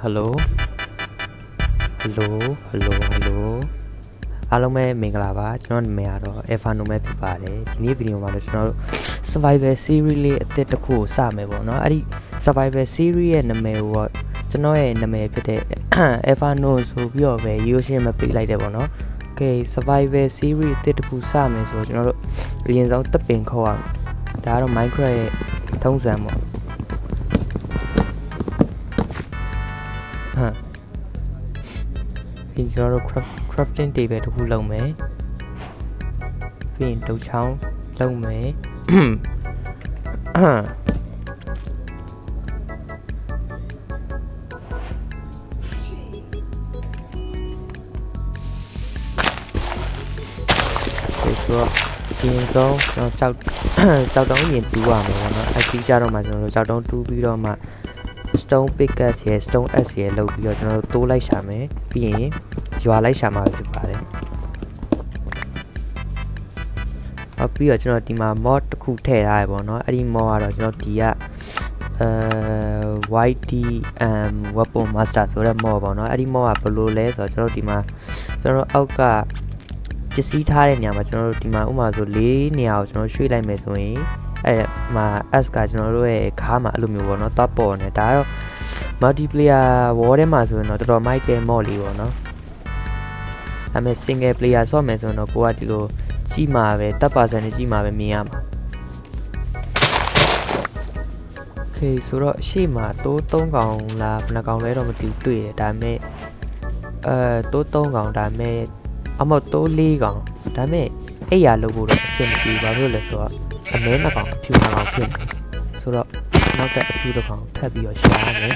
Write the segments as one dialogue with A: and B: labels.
A: Helloအားလုံးပဲမင်္ဂလာပါကျွန်တော်နာမည်ကတော့ Alpha Nomad ဖြစ်ပါတယ်ဒီနေ့ဗီဒီယိုမှာတော့ကျွန်တော်တို့ Survival Series လေးအသစ်တစ်ခုကိုစမယ်ပေါ့နော်အဲ့ဒီ Survival Series ရဲ့နာမည်ကိုကျွန်တော်ရဲ့နာမည်ဖြစ်တဲ့ Alpha Nomad ဆိုပြီးတော့ပဲရိုးရှင်းမပေးလိုက်တယ်ပေါ့နော် Okay Survival Series အသစ်တစ်ခုစမယ်ဆိုတော့ကျွန်တော်တို့အရင်ဆုံးတပ်ပင်ခေါ်အောင်ဒါကတော့ Minecraft ရဲ့ထုံးစံပေါ့ပြီးကျွန်တော်တို့ crafting table တစ်ခုလုပ်မယ်ပြီးရင်ဒုတ်ချောင်းလုပ်မယ်ဒီဆိုဒီဆုံးကျွန်တော်ကြောက်တုံးရင်တူရမယ်ပေါ့နော်အပြီးကြတော့မှကျွန်တော်တို့ကြောက်တုံးတူပြီးတော့မှ stone pickaxe ရယ် stone axe ရယ်လုပ်ပြီးတော့ကျွန်တော်တို့တိုးလိုက်ရှာမယ်ပြီးရင်ရွာလိုက်ရှာမှာဖြစ်ပါတယ်နောက်ပြီးတော့ကျွန်တော်ဒီမှာ mod တစ်ခုထည့်ထားရပေါ့နော်အဲ့ဒီ mod ကတော့ကျွန်တော်ဒီကYT weapon master ဆိုတဲ့ mod ပေါ့နော်အဲ့ဒီ mod ကဘယ်လိုလဲဆိုတော့ကျွန်တော်ဒီမှာကျွန်တော်အောက်ကပစ္စည်းထားတဲ့နေရာမှာကျွန်တော်တို့ဒီမှာဥပမာဆို၄နေရာကိုကျွန်တော်ရွှေ့လိုက်မယ်ဆိုရင်အဲ့မှာ S ကကျွန်တော်တို့ရဲ့ခါမှာအဲ့လိုမျိုးပေါ့နော်တော့ပေါ်နေဒါကတော့ multiplayer war ထဲမှာဆိုရင်တော့တော်တော်မိုက်တဲ့ mod လေးပေါ့နော်ဒါပေမဲ့ single player ဆော့မယ်ဆိုရင်တော့ကိုကဒီလိုကြီးမှာပဲတပ်ပါစံနဲ့ကြီးမှာပဲမြင်ရမှာ Okay ဆိုတော့အရှိမတိုး3កောင်လားဘယ်နှកောင်လဲတော့မသိဘူးတွေ့တယ်ဒါပေမဲ့တိုး3កောင်ဒါပေမဲ့အမတိုး4កောင်ဒါပေမဲ့အဲ့ရလုပ်ဖို့တော့အဆင်မပြေဘာလို့လဲဆိုတော့အမဲ2កောင်အဖြူ2កောင်ဖြစ်နေဆိုတော့နောက်တဲ့အဖြူ2កောင်ထပ်ပြီးတော့ရှာရမယ်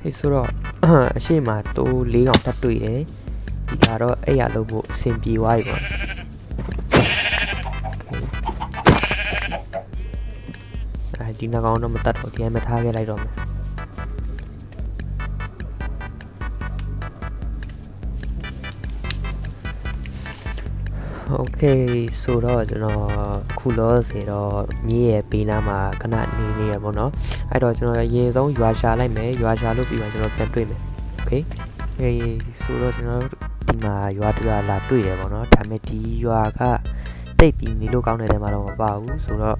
A: ဟေးဆိုတော့အရှိမတိုး4កောင်ထပ်တွေ့တယ်ဒီကတော့အဲ့ရလုပ်ဖို့အဆင်ပြေသွားပြီပေါ့ဒီ2កောင်တော့မတတ်တော့ဒီအမှထားခဲ့လိုက်တော့မယ်Okay ဆိုတော့ကျွန်တော်ခုလောစေတော့မြေရဲ့ပေးနာမှာခဏနေရပေါ့နော်အဲ့တော့ကျွန်တော်ရေဆုံးရွာရှာလိုက်မယ်ရွာရှာလို့ပြီးမှကျွန်တော်ပြန်တွေ့မယ် Okay ဆိုတော့ကျွန်တော်ဒီမှာရွာတရွာလာတွေ့တယ်ပေါ့နော်ဒါပေမဲ့ဒီရွာကတိတ်ပြီးနေလို့ကောင်းတဲ့နေရာမှာတော့မပါဘူးဆိုတော့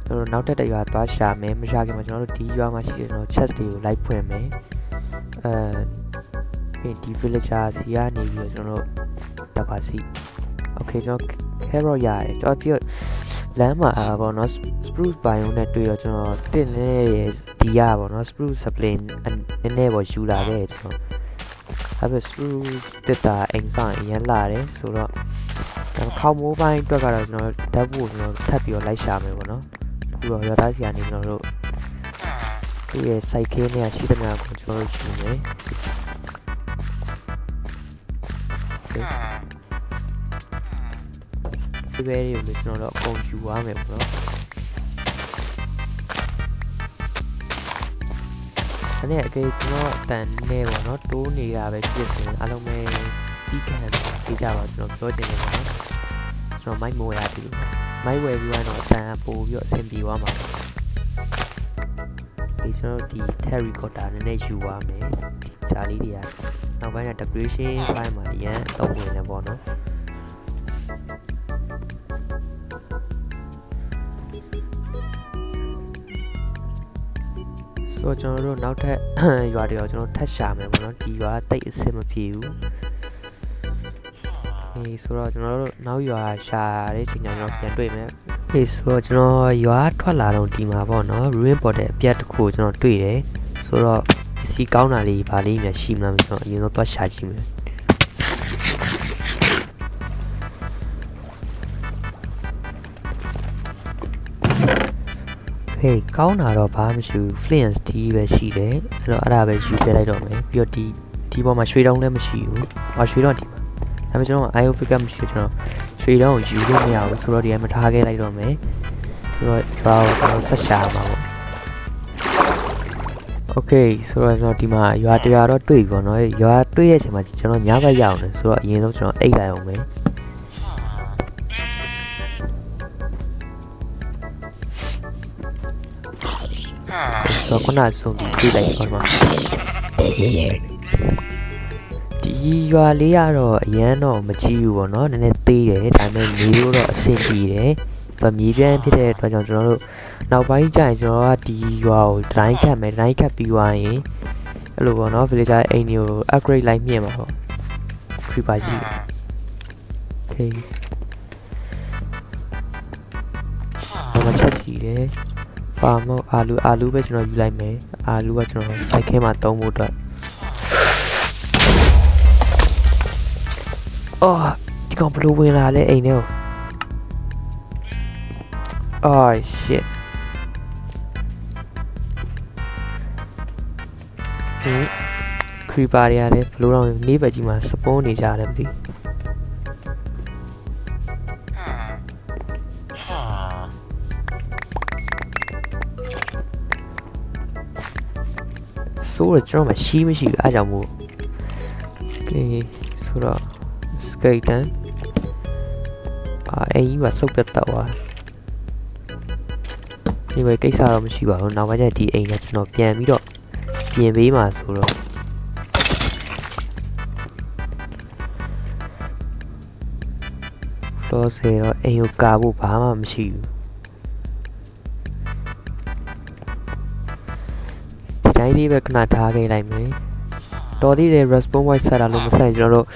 A: ကျွန်တော်နောက်ထပ်တစ်ရွာသွားရှာမယ်မရှာခင်မှာကျွန်တော်တို့ဒီရွာမှာရှိတဲ့ကျွန်တော် chest တွေကိုလိုက်ဖွင့်မယ်ပြီးဒီ villager စီကနေပြီးတော့ကျွန်တော်တို့တပ်ပါစီ Okay ကျွန်တော် carrot ရတယ်ကျွန်တော်ပြီးလမ်းမှာပေါ့နော် spruce biome နဲ့တွေ့တော့ကျွန်တော်တင်နေဒီရပေါ့နော် spruce sapling နည်းနည်းပေါ့ယူလာခဲ့ကျွန်တော်အဲ့ဒါ spruce တက်တာအိမ်ဆောင်အရင်လာတယ်ဆိုတော့ခေါင်းမိုးပိုင်းအတွက်ကတော့ကျွန်တော်ဓာတ်ဖို့ကျွန်တော်ထပ်ပြီးတော့လိုက်ရှာမယ်ပေါ့နော်အခုတော့ရသားစီကနေကျွန်တော်တို့သူ့ရဲ့ site ခင်းနဲ့ရှိတဲ့နေရာကိုကျွန်တော်တို့ယူမယ်ဒီဘဲတွေကိုလည်းကျွန်တော်တို့အကုန်ယူသွားမယ်ပေါ့နော်အဲ့နဲ့အကေကျွန်တော်အတန်နဲ့ပေါ့နော်တိုးနေတာပဲဖြစ်နေအားလုံးပဲတီးခံပေးကြပါကျွန်တော်ပြောချင်တယ်ပေါ့နော်ကျွန်တော်မိုက်မိုးရပြီမိုက်ဝယ်ပြီးတော့အတန်ပို့ပြီးတော့အဆင်ပြေသွားမှာဒီကျွန်တော်ဒီ terracotta နည်းနည်းယူသွားမယ်ဒီဂျာလေးတွေကနောက်ပိုင်းက decoration ဘိုင်းမှာဒီရန်တော့ဝင်နေပေါ့နော်ဆိုတော့ကျွန်တော်တို့နောက်ထပ်ရွာတွေတော့ကျွန်တော်ထပ်ရှာမယ်ပေါ့နော်ဒီရွာတိတ်အဆင်မပြေဘူးဆိုတော့ကျွန်တော်တို့နောက်ရွာရှာတဲ့ချိန်ကျရင်ပြန်တွေ့မယ်ဆိုတော့ကျွန်တော်ရွာထွက်လာတော့ဒီမှာပေါ့နော် ruin ပေါ်တဲ့အပြတ်တစ်ခုကိုကျွန်တော်တွေ့တယ်ဆိုတော့စီကောင်းတာလေးဗာလေးများရှိမလားကျွန်တော်အရင်ဆုံးသွားရှာကြည့်မယ်ဟေးကောင်းတာတော့ဘာမှမရှိဘူး flint steel ပဲရှိတယ်အဲ့တော့အဲ့ဒါပဲယူပြလိုက်တော့မယ်ပြီးတော့ဒီပေါ်မှာရွှေတောင်းလည်းမရှိဘူးရွှေတောင်းဒီမှာဒါပေမဲ့ကျွန်တော် IO pickup မရှိကျွန်တော်ရွှေတောင်းကိုယူလို့မရဘူးဆိုတော့ဒီကမထားခဲ့လိုက်တော့မယ်ဆိုတော့ကျွန်တော်ဆက်ရှာမှာပေါ့ Okay ဆိုတော့ကျွန်တော်ဒီမှာရွာတရွာတော့တွေ့ပြီပေါ့နော်ရွာတွေ့ရဲ့အချိန်မှာကျွန်တော်ညဘက်ရအောင်လေဆိုတော့အရင်ဆုံးကျွန်တော်အိတ်လိုက်အောင်မယ် ဆိုခုနဆုံးပြီးပြေးလိုက်ပါမှာဒီရွာလေးကတော့အရန်တော့မကြီးဘူးပေါ့နော်နည်းနည်းသေးတယ်ဒါပေမဲ့မြေလို့တော့အဆင်ပြေတယ်မြေပြန်းဖြစ်တဲ့အတွက်ကြောင့်ကျွန်တော်တို့နောက်ပိုင်းကျရင်ကျွန်တော်ကဒီရွာကိုဒတိုင်းခတ်မယ်ဒတိုင်းခတ်ပြီးသွားရင်အဲ့လိုပေါ့နော် villager အိမ်တွေကို upgrade လိုက်မြင်မှာပေါ့ creeper ကြီး okay ဘာမှချက်စီတယ်ပါမောက်အာလူပဲကျွန်တော်ယူလိုက်မယ်အာလူကကျွန်တော်စိုက်ခဲမှာတုံးဖို့အတွက်အော်ဒီကောင်ဘလို့ဝင်လာလဲအိမ်ထဲကိုOh shit. Creeper တွေရတယ်ဘလို့တော့နေဘက်ကြီးမှာစပွန်းနေကြတယ်မသိဆိုတော့ကျွန်တော်မရှိဘူးအားကြောင့်မို့ Okay ဆိုတော့ skeleton အိမ်ကြီးကစုပ်တက်တော့ဒီဘက်ကိစ္စတော့မရှိပါဘူးနောက်ပိုင်းကျဒီအိမ်ကကျွန်တော်ပြန်ပြီးတော့ပြင်ပေးမှာဆိုတော့တော့ဆေတော့အိမ်ကိုကာဖို့ဘာမှမရှိဘူးဒီတိုင်းလေးပဲခဏထားခဲ့လိုက်မယ်တော်သေးတယ် respawn white ဆက်တာလို့မဆိုင်ကျွန်တော်တို့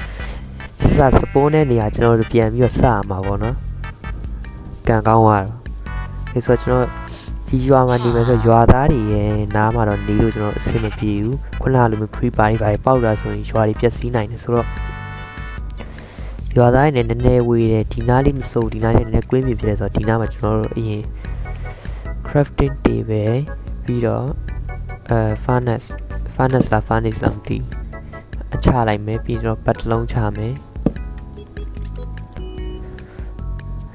A: စspawn တဲ့နေရာကျွန်တော်တို့ပြန်ပြီးတော့စရမှာပေါ့နော်ကန်ကောင်းသွားတော့ဒီဆိုကျွန်တော်ဒီရွာမှာနေမယ်ဆိုရွာသားတွေရဲ့နားမှာတော့နေလို့ကျွန်တော်အဆင်မပြေဘူးခုနကလိုမျိုး creeper တွေပါပေါက်လာဆိုရင်ရွာတွေပျက်စီးနိုင်တယ်ဆိုတော့ရွာသားတွေနဲ့နည်းနည်းဝေးတယ်ဒီနားလေးမစိုးဒီနားလေးနည်းနည်းကွင်းမြင်ဖြစ်တယ်ဆိုတော့ဒီနားမှာကျွန်တော်တို့အရင် crafting table ပြီးတော့furnace လား furnace လားမသိအချလိုက်မယ်ပြီးတော့ပတ်လုံးချမယ်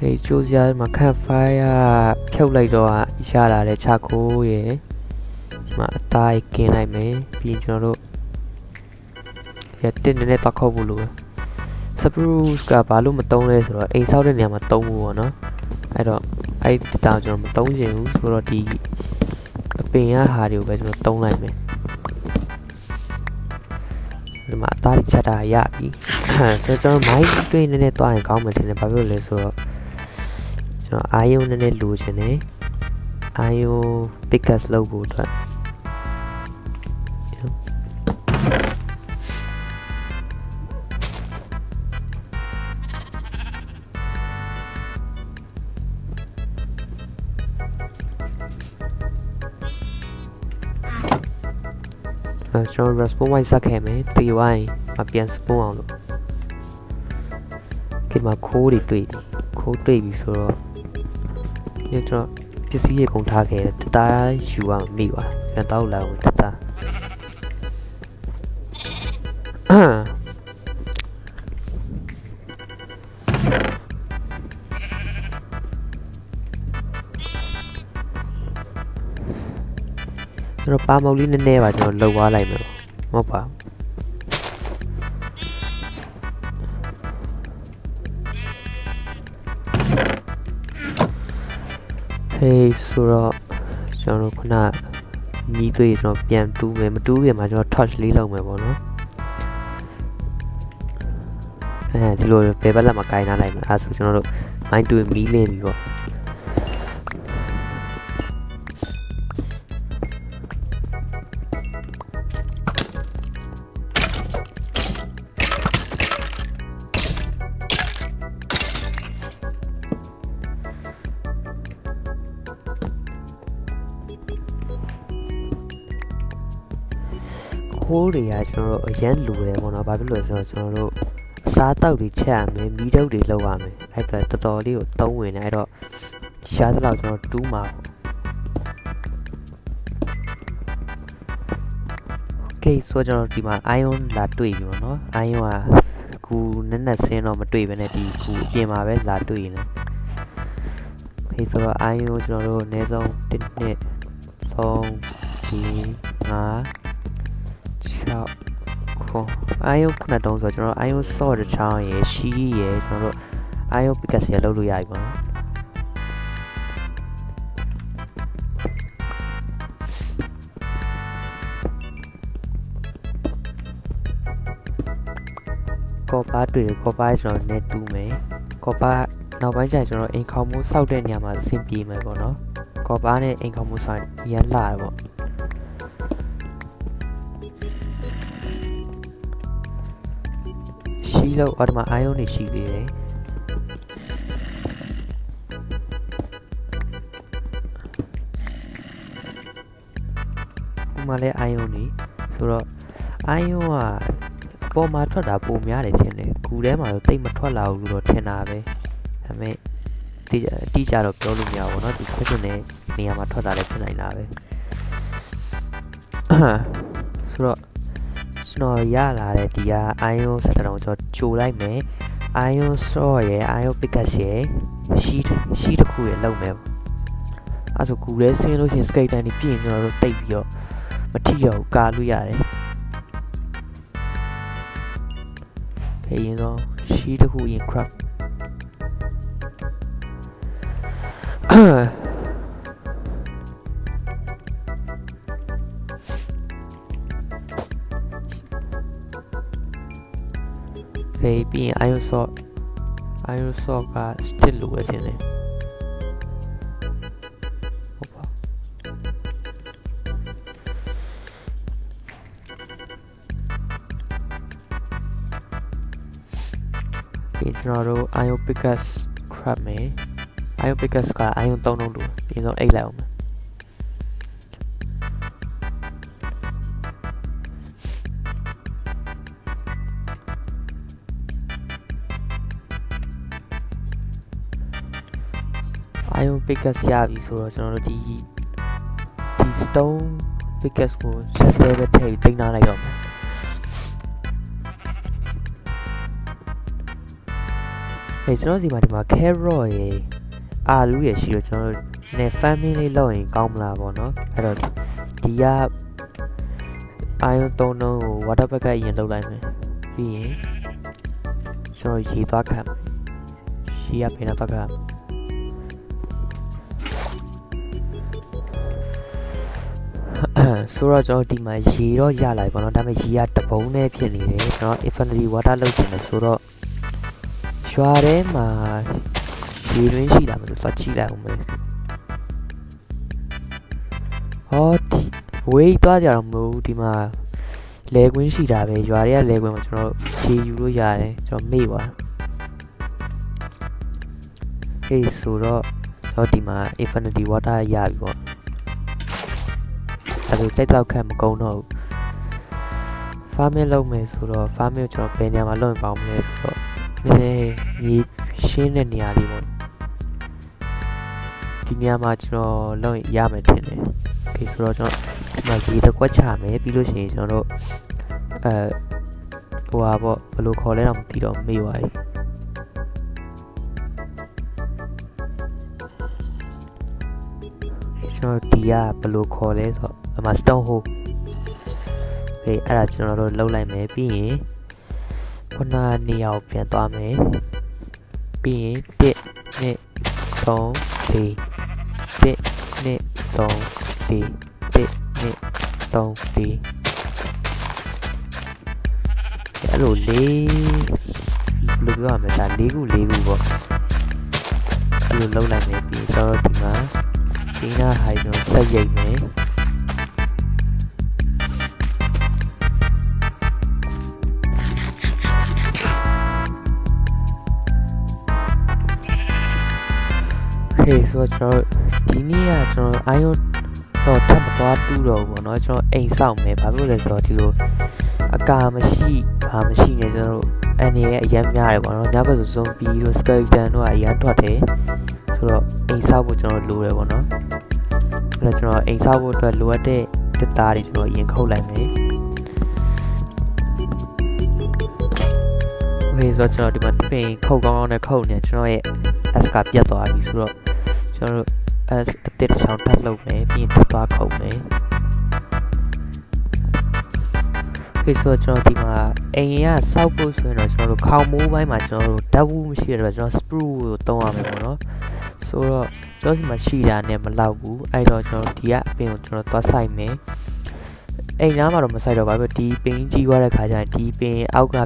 A: ဟေးကျိုးစရာမှာခန့်ဖိုင်ဖြုတ်လိုက်တော့ရလာတဲ့ချာခိုးရယ်ဒီမှာအသားကြီးกินလိုက်မယ်ပြီးကျွန်တော်တို့ရတဲ့နည်းနည်းပတ်ခုတ်ဖို့လို spruce ကဘာလို့မတုံးလဲဆိုတော့အိမ်ဆောက်တဲ့နေရာမှာတုံးဖို့ပေါ့နော်အဲ့တော့အဲ့ဒီတောင်ကျွန်တော်မတုံးချင်ဘူးဆိုတော့ဒီအပင်ရဟာတွေကိုပဲကျွန်တော်တုံးလိုက်မယ်ဒီမှာအသားချက်တာရပြီဆိုတော့ကျွန်တော်မိုင်းတွေးနည်းနည်းသွားရင်ကောင်းမယ်ထင်တယ်ဘာဖြစ်လို့လဲဆိုတော့ကျွန်တော်အာယုံနည်းနည်းလိုချင်တယ်အာယုံ pickaxe လုပ်ဖို့အတွက်ကျွန်တော် respawn white ဆက်ခဲ့မယ်တီဝိုင်းမပြန် spawn အောင်လို့ဒီမှာခိုးတွေတွေ့ပြီခိုးတွေ့ပြီဆိုတော့ဒီတော့ပစ္စည်းရေကုန်ထားခဲ့တယ်တသားယူအောင်မိပါပြန်တောက်လာအောင်တသားကျွန်တော်ပါမုတ်လေးနည်းနည်းပါကျွန်တော်လှုပ်သွားလိုက်မယ်မဟုတ်ပါဟေးဆိုတော့ကျွန်တော်ခုနမီးသွေးကျွန်တော်ပြန်တူးမယ်မတူးခင်မှာကျွန်တော် torch လေးလုပ်မယ်ပေါ့နော်ဒီလိုဘယ်ဘက်လက်မှာကိုင်းထားလိုက်မယ်အဲဆိုကျွန်တော်တို့မိုင်းတူးမီးလင်းပြီပေါ့ခိုးတွေကကျွန်တော်တို့အရန်လူတယ်ပေါ့နော်ဘာဖြစ်လို့လဲဆိုတော့ကျွန်တော်တို့အစားတောက်တွေချက်ရမယ်မီးတုပ်တွေလုပ်ရမယ်အဲ့အတွက်တော်တော်လေးကိုသုံးဝင်နေအဲ့တော့ရှားသလောက်ကျွန်တော်တူးမှာပေါ့โอเคဆိုကျွန်တော်ဒီမှာ iron လာတွေ့ပြီပေါ့နော် iron ကကူနက်နက်ဆင်းတော့မတွေ့ဘဲနဲ့ဒီကူအပြင်မှာပဲလာတွေ့နေโอเคဆိုတော့ iron ကိုကျွန်တော်တို့အနည်းဆုံး1 2 3 4 5 6 အာယုခုနတုံးဆိုကျွန်တော်အာယုဆော့တစ်ချောင်းရယ်ရှီးရယ်ကျွန်တော်တို့အာယု pickaxe ရလုပ်လို့ရပြီပေါ့နော် ကော်ပါတွေ့ကော်ပါကျွန်တော်နဲ့တူးမယ်ကော်ပါနောက်ပိုင်းကျရင်ကျွန်တော်အိမ်ခေါင်မှုစောက်တဲ့နေရာမှာအဆင်ပြေမယ်ပေါ့နော်ကော်ပါနဲ့အိမ်ခေါင်မှုဆောက်ရန်လာတယ်ပေါ့ရှိလို့အော်ဒီမှာအာယုန်နေရှိသေးတယ်ဒီမှာလည်းအာယုန်နေဆိုတော့အာယုန်ကပေါ်မှာထွက်တာပုံများတယ်ထင်တယ်ကူထဲမှာတော့တိတ်မထွက်လာဘူးလို့တော့ထင်တာပဲဒါပေမဲ့တိကျတော့ပြောလို့မရဘူးเนาะဒီထွက်တဲ့နေရာမှာထွက်တာလည်းဖြစ်နိုင်တာပဲဆိုတော့ကျွန်တော်ရလာတဲ့ဒီက iron ဆက်တောင်ကျွန်တော်ကြိုလိုက်မယ် iron saw ရယ် iron pickaxe ရယ် sheet တစ်ခုရယ်လောက်မယ်အဲဆိုကူလဲဆင်းလို့ရှိရင် skate တန်းနေပြင်ကျွန်တော်တို့တိတ်ပြီးတော့မထိတော့ကာလို့ရတယ်ခေရင်တော့ sheet တစ်ခုရင် craftဖေးပြီးရင် iron saw က still လို့ပဲထင်တယ်ဟုတ်ပါပြီးကျွန်တော်တို့ iron pickaxe craft မယ် iron pickaxe က iron 3လုံးလို့ပြီးတော့အိတ်လိုက်အောင်မယ်iron pickaxe ရပြီဆိုတော့ကျွန်တော်တို့ဒီ stone pickaxe ကိုဆက်စဲပဲထည့်ပြီးတင်ထားလိုက်တော့မယ်ကျွန်တော်ဒီမှာ carrot ရယ်အာလူရယ်ရှိတော့ကျွန်တော်တို့နဲ့ farming လေးလုပ်ရင်ကောင်းမလားပေါ့နော်အဲ့တော့ဒီက iron 3လုံးကို water bucket အရင်လုပ်လိုက်မယ်ပြီးရင်ကျွန်တော်ရေသွားခံရေကဘယ်နှဘက်ကဆိုတော့ကျွန်တော်ဒီမှာရေတော့ရလာပြီပေါ့နော်ဒါပေမဲ့ရေကတပုံးနဲ့ဖြစ်နေတယ်ကျွန်တော် infinity water လုပ်ချင်တယ်ဆိုတော့ရွာထဲမှာရေတွင်းရှိတာမလို့သွားကြည့်လိုက်အောင်မယ်ဟောဒီဝေးသွားကြတော့မဟုတ်ဒီမှာလဲကွင်းရှိတာပဲရွာတွေကလဲကွင်းမှာကျွန်တော်ရေယူလို့ရတယ်ကျွန်တော်မေ့ပါဟေးဆိုတော့ကျွန်တော်ဒီမှာ infinity water ရပြီပေါ့အဲ့လိုတိုက်တော့ခက်မကုန်တော့ဘူး farming လုပ်မယ်ဆိုတော့ farming ကိုကျွန်တော်ဘယ်နေရာမှာလုပ်ရင်ကောင်းမလဲဆိုတော့နည်းနည်းရေရှင်းတဲ့နေရာလေးပေါ့ဒီနေရာမှာကျွန်တော်လုပ်ရင်ရမယ်ထင်တယ်โอเคဆိုတော့ကျွန်တော်ဒီမှာရေတစ်ခွက်ချမယ်ပြီးလို့ရှိရင်ကျွန်တော်တို့ဟိုဟာပေါ့ဘယ်လိုခေါ်လဲတော့မသိတော့မေ့ပါဘူးကျွန်တော်ဒီကဘယ်လိုခေါ်လဲဆိုတော့အမ stone hole ဟေးအဲ့ဒါကျွန်တော်တို့လှုပ်လိုက်မယ်ပြီးရင်ခုနနေရာကိုပြန်သွားမယ်ပြီးရင်1 2 3 4 1 2 3 4 1 2 3 4အဲ့လိုဘယ်လိုပြောရမလဲဒါ4ခုပေါ့အဲ့လိုလှုပ်လိုက်မယ်ပြီးတော့ဒီမှာဒီနာဟိုင်တော့ဆက်ရိပ်မယ်ဟေးဆိုတော့ဒီနေ့ကကျွန်တော် iron တော့ထပ်မသွားတူးတော့ဘူးပေါ့နော်ကျွန်တော်အိမ်ဆောက်မယ်ဘာဖြစ်လို့လဲဆိုတော့ဒီလိုအကာမရှိဘာမရှိနေကျွန်တော်တို့အနေနဲ့အရမ်းများတယ်ပေါ့နော်ညဘက်ဆို zombie တို့ skeleton တို့ကအရမ်းထွက်တယ်ဆိုတော့အိမ်ဆောက်ဖို့ကျွန်တော်လိုတယ်ပေါ့နော်အဲ့တော့ကျွန်တော်အိမ်ဆောက်ဖို့အတွက်လိုအပ်တဲ့တစ်သားတွေကျွန်တော်ရင်ခုတ်လိုက်မယ်โอเคဆိုတော့ကျွန်တော်ဒီမှာပင်ခုတ်ကောင်းနဲ့ခုတ်နေကျွန်တော်ရဲ့ S ကပြတ်သွားပြီဆိုတော့ကျွန်တော်တို့ S အတစ်ချောင်းထပ်လုပ်မယ်ပြီးရင်သွားခုတ်မယ်โอเคဆိုတော့ကျွန်တော်ဒီမှာအိမ်ကစောက်ဖို့ဆိုရင်တော့ကျွန်တော်တို့ခေါင်းမိုးပိုင်းမှာကျွန်တော်တို့ဓာတ်ဝူးမရှိတဲ့အတွက်ကျွန်တော် sprue ကိုသုံးရမယ်ပေါ့နော်ဆိုတော့ကျွန်တော်စီမှာရှိတာနဲ့မလောက်ဘူးအဲ့တော့ကျွန်တော်ဒီကအပင်ကိုကျွန်တော်သွားဆိုင်မယ် အိမ်နားမှာတော့မဆိုင်တော့ပါဘူးဒီပင်ကြီးသွားတဲ့ခါကျရင်ဒီပင်အောက်က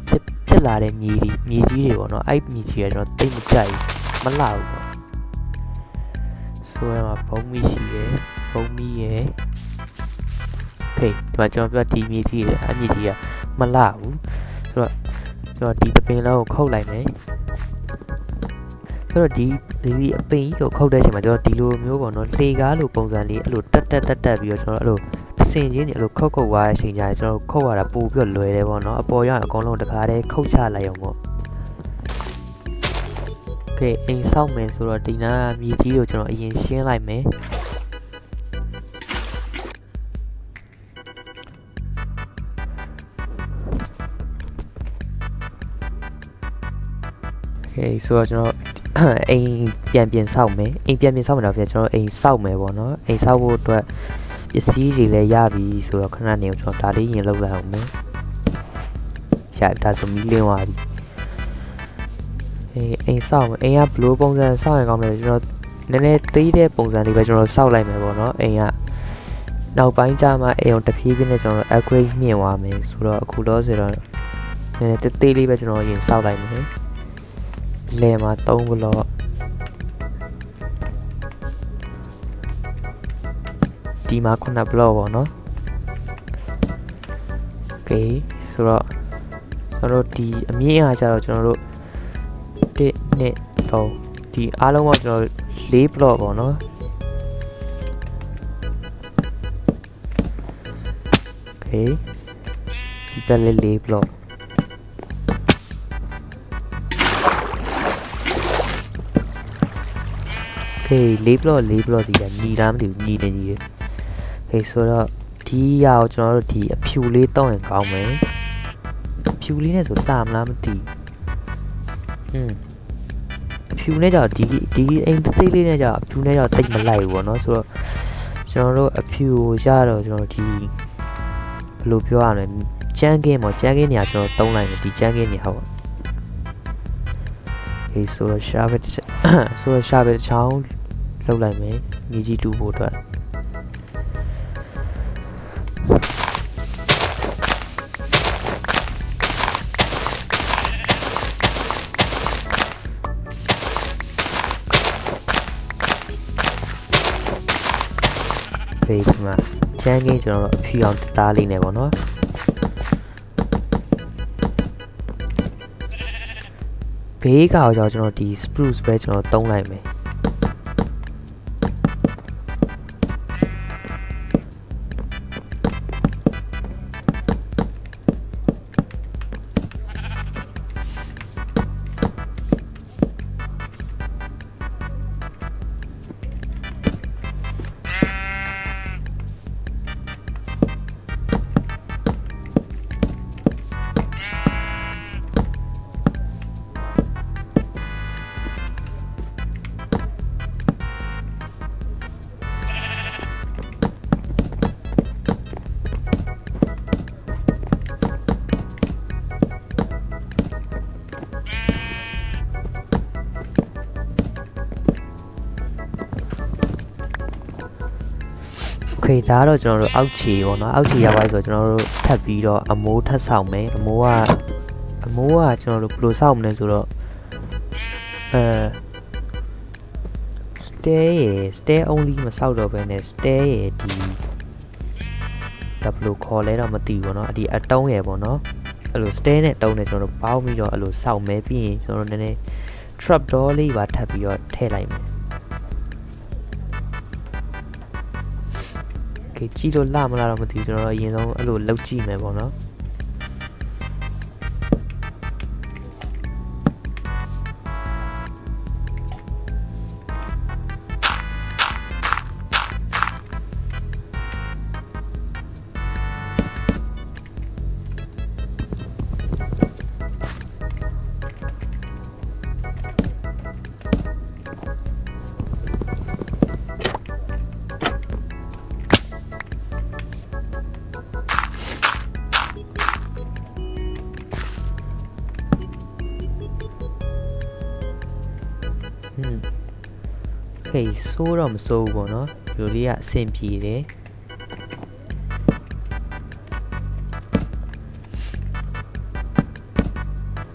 A: ဖြစ်လာတဲ့မြေကြီးတွေပေါ့နော်အဲ့မြေကြီးကကျွန်တော်တိတ်မကြိုက်မလှဘူးပေါ့ဆိုရမှာဘုံမီရှိရယ်ဘုံမီရယ်โอเคဒီမှာကျွန်တော်ပြောဒီမြေကြီးရယ်အမြေကြီးကမလှဘူးဆိုတော့ကျွန်တော်ဒီတပင်လုံးကိုခုတ်လိုက်မယ်ဆိုတော့ဒီအပင်ကြီးကိုခုတ်တဲ့အချိန်မှာကျွန်တော်ဒီလိုမျိုးပေါ့နော်လှေကားလိုပုံစံလေးအဲ့လိုတက်ပြီးတော့ကျွန်တော်အဲ့လိုအစင်ချင်းတွေအဲ့လိုခုတ်သွားတဲ့အချိန်ကျရင်ကျွန်တော်ခုတ်ရတာပို့ပြီးတော့လွယ်တယ်ပေါ့နော်အပေါ်ရအောင်အကုန်လုံးတခါတည်းခုတ်ချလိုက်အောင်ပေါ့โอเคအိမ်ဆောက်မယ်ဆိုတော့ဒီနားမြေကြီးကိုကျွန်တော်အရင်ရှင်းလိုက်မယ်โอเคဆိုတော့ကျွန်တော်အိမ်ပြန်ဆောက်မယ်အိမ်ပြန်ဆောက်မယ်တော့ကျွန်တော်အိမ်ဆောက်မယ်ပေါ့နော်အိမ်ဆောက်ဖို့အတွက်ပစ္စည်းတွေလည်းရပြီဆိုတော့ခဏနေကျွန်တော်ဒါလေးရင်လောက်လိုက်အောင်မယ်ရဒါဆိုမီးလင်းသွားပြီအိမ်ဆောက်မယ်အိမ်ကဘလိုပုံစံဆောက်ရင်ကောင်းလဲကျွန်တော်နည်းနည်းသေးတဲ့ပုံစံလေးပဲကျွန်တော်ဆောက်လိုက်မယ်ပေါ့နော်အိမ်ကနောက်ပိုင်းကျမှအိမ်အောင်တဖြည်းဖြည်းနဲ့ကျွန်တော် upgrade မြင့်သွားမယ်ဆိုတော့အခုတော့ဆိုတော့နည်းနည်းသေးလေးပဲကျွန်တော်ရင်ဆောက်လိုက်မယ်လဲမှာ3ဘလော့ဒီမှာ9ဘလော့ပေါ့နော်โอเคဆိုတော့ကျွန်တော်တို့ဒီအမြင့်အားကြတော့ကျွန်တော်တို့1 2 3ဒီအားလုံးကကျွန်တော်4ဘလော့ပေါ့နော်โอเคဒီဘက်လေး4ဘလော့4 block စီကညီလားမသိဘူးညီနေတယ်ဟေးဆိုတော့ဒီရာကိုကျွန်တော်တို့ဒီအဖြူလေးတောင်းရင်ကောင်းမယ်အဖြူလေးနဲ့ဆိုလှမလားမသိအဖြူနဲ့ကြောင့်ဒီအိမ်သေးလေးနဲ့ကြောင့်အဖြူနဲ့ကြောင့်တိတ်မလိုက်ဘူးပေါ့နော်ဆိုတော့ကျွန်တော်တို့အဖြူကိုရတော့ကျွန်တော်ဒီဘယ်လိုပြောရမလဲကျန်းကင်းပေါ့ကျန်းကင်းနေရာကျွန်တော်တုံးလိုက်မယ်ဒီကျန်းကင်းနေရာဟုတ်ဟေးဆိုတော့ရှာပဲတစ်ချောင်းလောက်လိုက်မယ်မြေကြီးတူဖို့အတွက်ဖေးဒီမှာကျန်းကင်းကျွန်တော်တို့အဖြူအောင်သားလေးနဲ့ပေါ့နော်ဘေးကောက်ကြောင့်ကျွန်တော်ဒီ spruce ပဲကျွန်တော်တုံးလိုက်မယ်โอเคဒါကတော့ကျွန်တော်တို့အောက်ခြေပေါ့နော်အောက်ခြေရောက်သွားဆိုတော့ကျွန်တော်တို့ထပ်ပြီးတော့အမိုးထပ်ဆောက်မယ်အမိုးကကျွန်တော်တို့ဘယ်လိုဆောက်မလဲဆိုတော့stair only မဆောက်တော့ဘဲနဲ့ stair ရဲ့ဒီဒါဘယ်လိုခေါ်လဲတော့မသိဘူးပေါ့နော်ဒီအတုံးရယ်ပေါ့နော်အဲ့လို stair နဲ့တုံးနဲ့ကျွန်တော်တို့ပေါင်းပြီးတော့အဲ့လိုဆောက်မယ်ပြီးရင်ကျွန်တော်တို့နည်းနည်း trap door လေးပါထပ်ပြီးတော့ထည့်လိုက်မယ်ကြည့်လို့လှမလားတော့မသိဘူးကျွန်တော်အရင်ဆုံးအဲ့လိုလောက်ကြည့်မယ်ပေါ့နော်ဟေးဆိုးတော့မဆိုးဘူးပေါ့နော်ဒီလိုလေးကအဆင်ပြေတယ်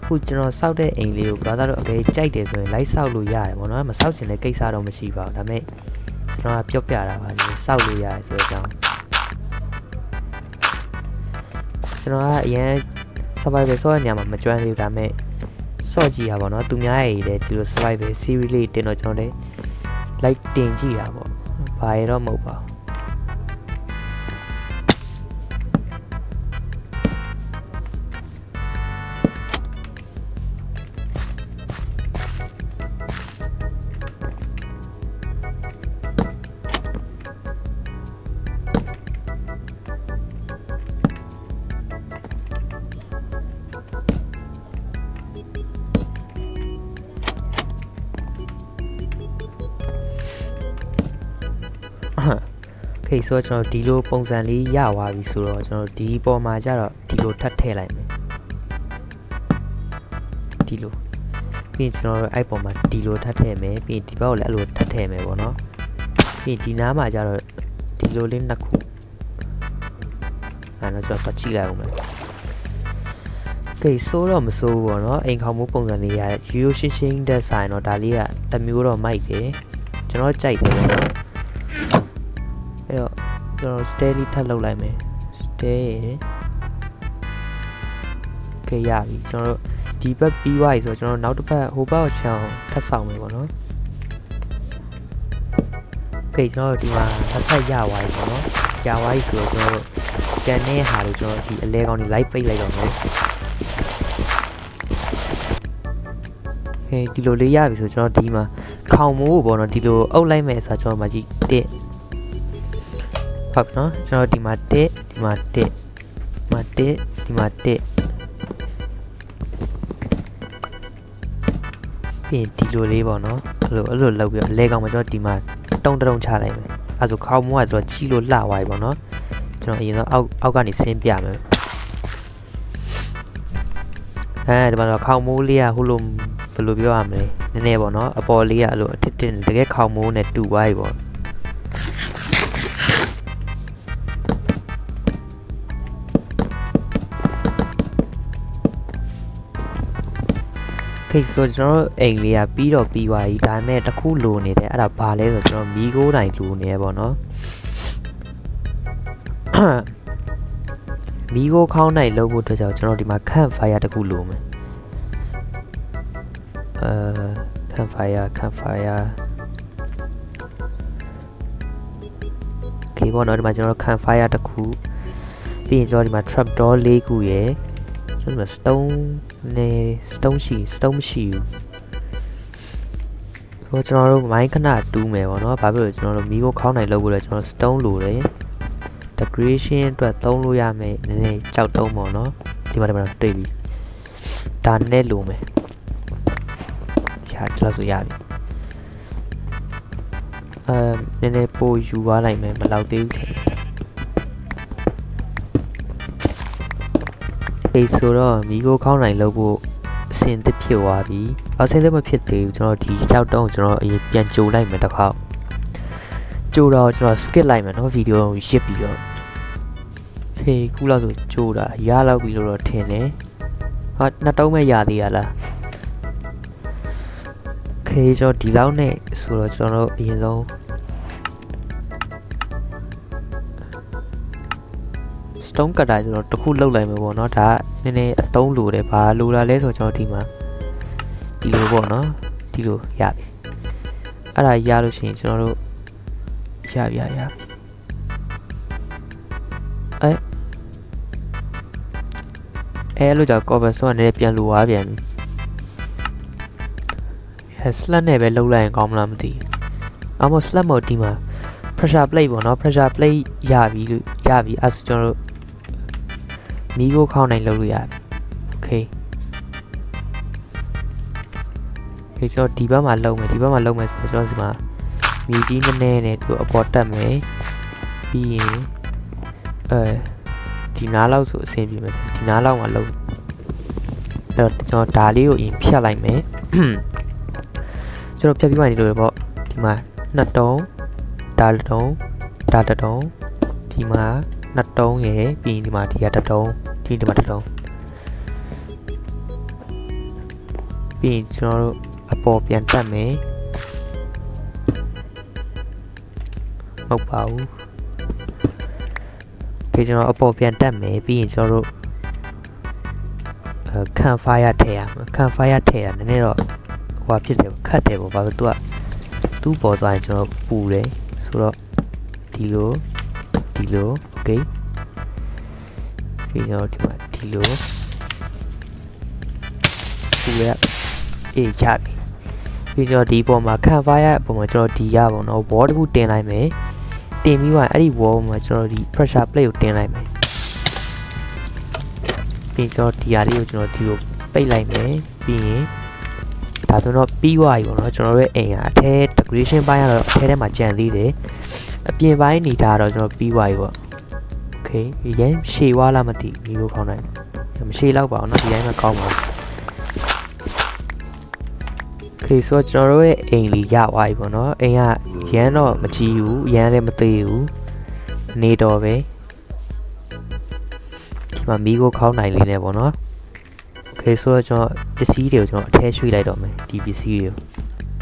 A: ခုကျွန်တော်စောက်တဲ့အိမ်လေးကို brother တို့အကယ်ကြိုက်တယ်ဆိုရင် လိုက်စောက်လို့ရတယ်ပေါ့နော်မစောက်ချင်တဲ့ကိစ္စတော့မရှိပါဘူးဒါပေမဲ့ကျွန်တော်ကပြောပြတာပါစောက်လို့ရတယ်ဆိုတဲ့အကြောင်းကျွန်တော်ကအရင် survival ဆော့တဲ့နေရာမှာမကျွမ်းသေးဘူးဒါပေမဲ့ဆော့ကြည့်ရပါတော့သူများရဲ့လေဒီလို survival series လေးတင်တော့ကျွန်တော်လည်း like တင်ကြည့်တာပေါ့ဘာရတော့မဟုတ်ပါဘူးခေဆိုကျွန်တော်ဒီလိုပုံစံလေးရသွားပြီဆိုတော့ကျွန်တော်ဒီပေါ်မှာကျတော့ဒီလိုထပ်ထည့်လိုက်မယ်ဒီလိုပြီးကျွန်တော်အဲ့ပေါ်မှာဒီလိုထပ်ထည့်မယ်ပြီးဒီဘက်ကိုလည်းအဲ့လိုထပ်ထည့်မယ်ပေါ့နော်ပြီးဒီနားမှာကျတော့ဒီလိုလေးနှစ်ခုအဲ့တော့ကျွန်တော်ကြည့်လိုက်အောင်မယ်ခေဆိုတော့မဆိုးဘူးပေါ့နော်အိမ်ခေါင်မှုပုံစံလေးရရိုးရှင်းရှင်းတဲ့ဆိုင်တော့ဒါလေးကတစ်မျိုးတော့မိုက်တယ်ကျွန်တော်ကြိုက်တယ်ပေါ့နော်အဲ့တော့ကျွန်တော် stay လေးထပ်လုပ်လိုက်မယ် stay ကရပြီကျွန်တော်ဒီဘက်ပြီးသွားပြီဆိုတော့ကျွန်တော်နောက်တစ်ဖက်ဟိုဘက်ကိုချောင်းထပ်ဆောင်မယ်ပေါ့နော်ကဲကျွန်တော်ဒီမှာတစ်ဖက်ရသွားပြီပေါ့နော်ရသွားပြီဆိုတော့ကျွန်တော်ကျန်တဲ့ဟာတွေကျွန်တော်ဒီအလဲကောင်းတွေ live ပိတ်လိုက်တော့မယ်ဒီလိုလေးရပြီဆိုကျွန်တော်ဒီမှာခေါင်မိုးပေါ့နော်ဒီလိုအုပ်လိုက်မယ်ဆိုတော့ကျွန်တော်မှကြည့်တက်ဟုတ်နော်ကျွန်တော်ဒီမှာတက်ဒီမှာတက်ဒီမှာတက်ဒီမှာတက်ပြီးဒီလိုလေးပေါ့နော်အဲ့လိုလောက်ပြီးတော့အလဲကောင်မှာကျွန်တော်ဒီမှာတုံချလိုက်မယ်အဲ့ဆိုခေါင်မိုးကကျွန်တော်ကြီးလို့လှသွားပြီပေါ့နော်ကျွန်တော်အရင်ဆုံးအောက်ကနေဆင်းပြမယ်ဒီမှာတော့ခေါင်မိုးလေးကဟိုလိုဘယ်လိုပြောရမလဲနည်းနည်းပေါ့နော်အပေါ်လေးကအဲ့လိုအထစ်တင်တကယ်ခေါင်မိုးနဲ့တူသွားပြီပေါ့ခေတ်ဆိုကျွန်တော်အိမ်လေးကပြီးတော့ပြီးသွားပြီဒါပေမဲ့တစ်ခုလိုနေတယ်အဲ့ဒါဘာလဲဆိုကျွန်တော်မီးခိုးတိုင်လိုနေရပေါ့နော်မီးခိုးခေါင်းနိုင်လုပ်ဖို့အတွက်ကြောင့်ကျွန်တော်ဒီမှာ camp fire တစ်ခုလိုမယ်camp fire ခေပေါ့နော်ဒီမှာကျွန်တော် camp fire တစ်ခုပြီးရင်ကျွန်တော်ဒီမှာ trap door ၄ခုရယ်ကျွန်တော် stone မရှိဘူးဆိုကျွန်တော်တို့မိုင်းခဏတူးမယ်ပေါ့နော်ဘာဖြစ်လို့ကျွန်တော်တို့မီးကိုခေါင်းနိုင်လုပ်ဖို့လဲကျွန်တော် stone လိုတယ် decoration အတွက်သုံးလို့ရမယ်နည်းနည်းကြောက်တုံးပေါ့နော်ဒီမှာတွေ့ပြီဒါနဲ့လိုမယ်ကျွန်တော်ဆိုရပြီနည်းနည်းပိုယူသွားလိုက်မယ်မလောက်သေးဘူးဆိုတော့မီးကိုခေါင်းနိုင်လုပ်ဖို့အဆင်သစ်ဖြစ်သွားပြီအဆင်သစ်မဖြစ်သေးဘူးကျွန်တော်ဒီကြောက်တုံးကျွန်တော်အရင်ပြန်ကြိုလိုက်မယ်တစ်ခါကြိုတော့ကျွန်တော် skip လိုက်မယ်နော်ဗီဒီယိုကိုရစ်ပြီးတော့ခုလောက်ဆိုကြိုတာရလောက်ပြီလို့တော့ထင်တယ်ဟာနှစ်တုံးပဲရသေးရလားကျွန်တော်ဒီလောက်နဲ့ဆိုတော့ကျွန်တော်တို့အရင်ဆုံးstone cutter ကျွန်တော်တစ်ခုလောက်လိုက်မယ်ပေါ့နော်ဒါနည်းနည်းအသုံးလိုတယ်ဘာလိုတာလဲဆိုတော့ကျွန်တော်ဒီမှာဒီလိုပေါ့နော်ဒီလိုရပြီအဲ့ဒါရလို့ရှိရင်ကျွန်တော်တို့ရအဲ့လိုကြောင့် cover ဆိုကနေပြန်လိုသွားပြန်ပြီslat နဲ့ပဲလုံးလိုက်ရင်ကောင်းမလားမသိဘူး slat မို့ဒီမှာ pressure plate ပေါ့နော် pressure plate ရပြီအဲ့ဆိုကျွန်တော်တို့မီးကိုခေါင်းနိုင်လုပ်လို့ရတယ်โอเคကျွန်တော်ဒီဘက်မှာလုပ်မယ်ဆိုတော့ကျွန်တော်ဒီမှာမီးကြီးနည်းနည်းနဲ့သူအပေါ်တက်မယ်ပြီးရင်ဒီနားလောက်ဆိုအဆင်ပြေမယ်ဒီနားလောက်မှာလုပ်အဲ့တော့ကျွန်တော်ဒါလေးကိုအရင်ဖြတ်လိုက်မယ်ကျွန်တော်ဖြတ်ပြီးမှနေလို့ပေါ့ဒီမှာနှစ်တုံးဒါတစ်တုံးဒီမှာနှစ်တုံးရယ်ပြီးရင်ဒီမှာဒီကတစ်တုံးဒီမှာတစ်တုံး ပြီးရင်ကျွန်တော်တို့အပေါ်ပြန်တက်မယ်မဟုတ်ပါဘူးကျွန်တော်အပေါ်ပြန်တက်မယ်ပြီးရင်ကျွန်တော်တို့ခံfire ထည့်ရမှာခံfire ထည့်ရနည်းနည်းတော့ဟိုဖြစ်တယ်ခတ်တယ်ပေါ့ဘာလို့သူ့ပေါ်သွားရင်ကျွန်တော်ပူတယ်ဆိုတော့ဒီလိုโอเคပြီးတော့ဒီမှာဒီလိုပူရအေးချပြီပြီးတော့ဒီပေါ်မှာခံfireအပေါ်မှာကျွန်တော်ဒီရပါတော့ wall တစ်ခုတင်လိုက်မယ်တင်ပြီးတော့အဲ့ဒီ wall မှာကျွန်တော်ဒီ pressure plate ကိုတင်လိုက်မယ်ပြီးတော့ဒီဟာလေးကိုကျွန်တော်ဒီလိုပိတ်လိုက်မယ်ပြီးရင်ဒါဆိုတော့ပြီးသွားပြီပေါ့နော်ကျွန်တော်ရဲ့အိမ်ကအထဲ decoration ပိုင်းကတော့အထဲထဲမှာကြံသေးတယ်အပြင်ပိုင်းနေတာတော့ကျွန်တော်ပြီးသွားပြီပေါ့โอเคရမ်းရှည်သွားလားမသိဘူးမျိုးခေါင်းနိုင်မရှည်တော့ပါဘူးเนาะဒီတိုင်းမှာကောင်းပါဘူးโอเคဆိုတော့ကျွန်တော်ရဲ့အိမ်လေးရသွားပြီပေါ့နော်အိမ်ကရမ်းတော့မကြီးဘူးရမ်းလည်းမသေးဘူးနေတော့ပဲဒီမှာမီးကိုခေါင်းနိုင်လေးနဲ့ပေါ့နော်โอเคဆိုတော့ကျွန်တော်ပစ္စည်းတွေကိုကျွန်တော်အထဲရွှေ့လိုက်တော့မယ်ဒီပစ္စည်းတွေကို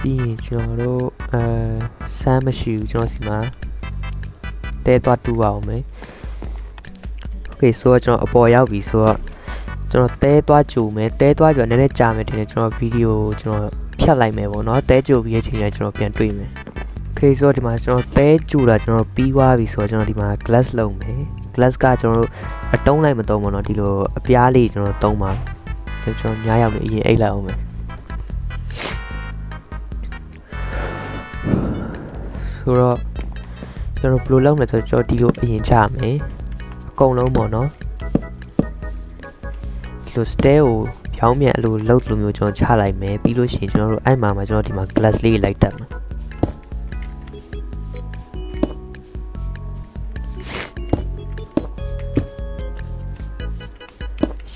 A: ပြီးရင်ကျွန်တော်တို့စမ်းမရှိဘူးကျွန်တော်စီမှာတဲသွားတူပါအောင်မယ်โอเคဆိုတော့ကျွန်တော်အပေါ်ရောက်ပြီဆိုတော့ကျွန်တော်တဲသွားကြိုမယ်တဲသွားကြိုနည်းနည်းကြာမယ်တင်ကျွန်တော်ဗီဒီယိုကျွန်တော်ဖြတ်လိုက်မယ်ပေါ့နော်တဲကြိုပြီးတဲ့အချိန်ကျကျွန်တော်ပြန်တွေ့မယ်โอเคဆိုတော့ဒီမှာကျွန်တော်တဲကြိုတာကျွန်တော်ပြီးသွားပြီဆိုတော့ကျွန်တော်ဒီမှာ glass လုံးမယ် glass ကကျွန်တော်တို့အတုံးလိုက်မတုံးပါတော့ဒီလိုအပြားလေးကျွန်တော်တုံးပါကျွန်တော်ညရောက်နေအရင်အိတ်လိုက်အောင်မယ်ဆိုတော့ကျွန်တော်ဘယ်လိုလုပ်မလဲဆိုတော့ကျွန်တော်ဒီလိုအရင်ချမယ်အကုန်လုံးပေါ့နော်ဒီလို stair ကိုဖြောင်းမြန်အလိုလှုပ်လိုမျိုးကျွန်တော်ချလိုက်မယ်ပြီးလို့ရှိရင်ကျွန်တော်တို့အဲ့မှာကျွန်တော်ဒီမှာ glass လေးလိုက်တက်မယ်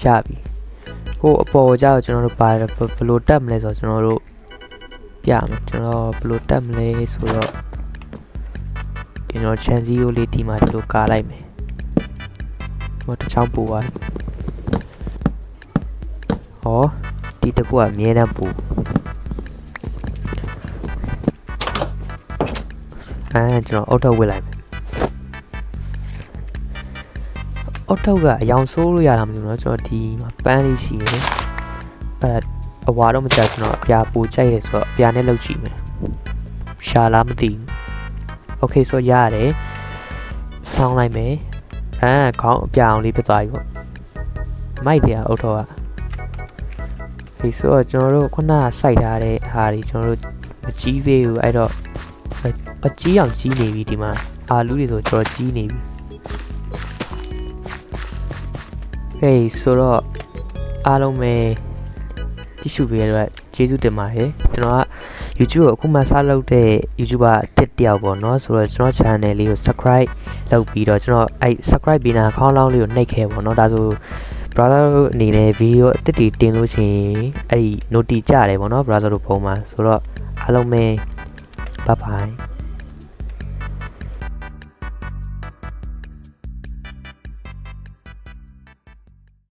A: ရပြီဟိုအပေါ်ကျတော့ကျွန်တော်တို့ဘယ်လိုတက်မလဲဆိုတော့ကျွန်တော်တို့ပြမယ်ကျွန်တော်ဘယ်လိုတက်မလဲဆိုတော့ကျွန်တော် chance 0လေးဒီမှာဒီလိုကားလိုက်မယ်ဟိုတစ်ချောင်းပူသွားဟောဒီတစ်ခုကအမြဲတမ်းပူကျွန်တော်အောက်ထုတ်ဝစ်လိုက်မယ်အောက်ထုတ်ကအယောင်ဆိုးလို့ရတာမလို့เนาะကျွန်တော်ဒီမှာပန်းလေးရှိတယ်အဝါတော့မကြကျွန်တော်အပြာပူကြိုက်တယ်ဆိုတော့အပြာနဲ့လောက်ကြည့်မယ်ရှာလားမသိဘူးโอเคဆိုရတယ်ဆောင်းလိုက်မယ်ခေါင်းအပြာအောင်လေးပြသွားပြီပေါ့မိုက်တယ်အောက်ထုတ်ကဒီဆိုတော့ကျွန်တော်တို့ခုနကစိုက်ထားတဲ့ဟာတွေကျွန်တော်တို့မကြီးသေးဘူးအဲ့တော့အကြီးအောင်ကြီးနေပြီဒီမှာအာလူတွေဆိုကျွန်တော်ကြီးနေပြီဟေးဆိုတော့အားလုံးပဲကြည့်ရှုပေးရတော့ကျေးဇူးတင်ပါတယ်ကျွန်တော်က YouTube ကိုအခုမှစလုပ်တဲ့ YouTuber တစ်တယောက်ပေါ့နော်ဆိုတော့ကျွန်တော် channel လေးကို subscribe လုပ်ပြီးတော့ကျွန်တော်အဲ့ subscribe ပေးတာခေါင်းလောင်းလေးကိုနှိပ်ခဲ့ပေါ့နော်ဒါဆို brother တို့အနေနဲ့ video အသစ်တွေတင်လို့ရှိရင်အဲ့ဒီ notice ကြတယ်ပေါ့နော် brother တို့ဖုန်းမှာဆိုတော့အားလုံးပဲ bye bye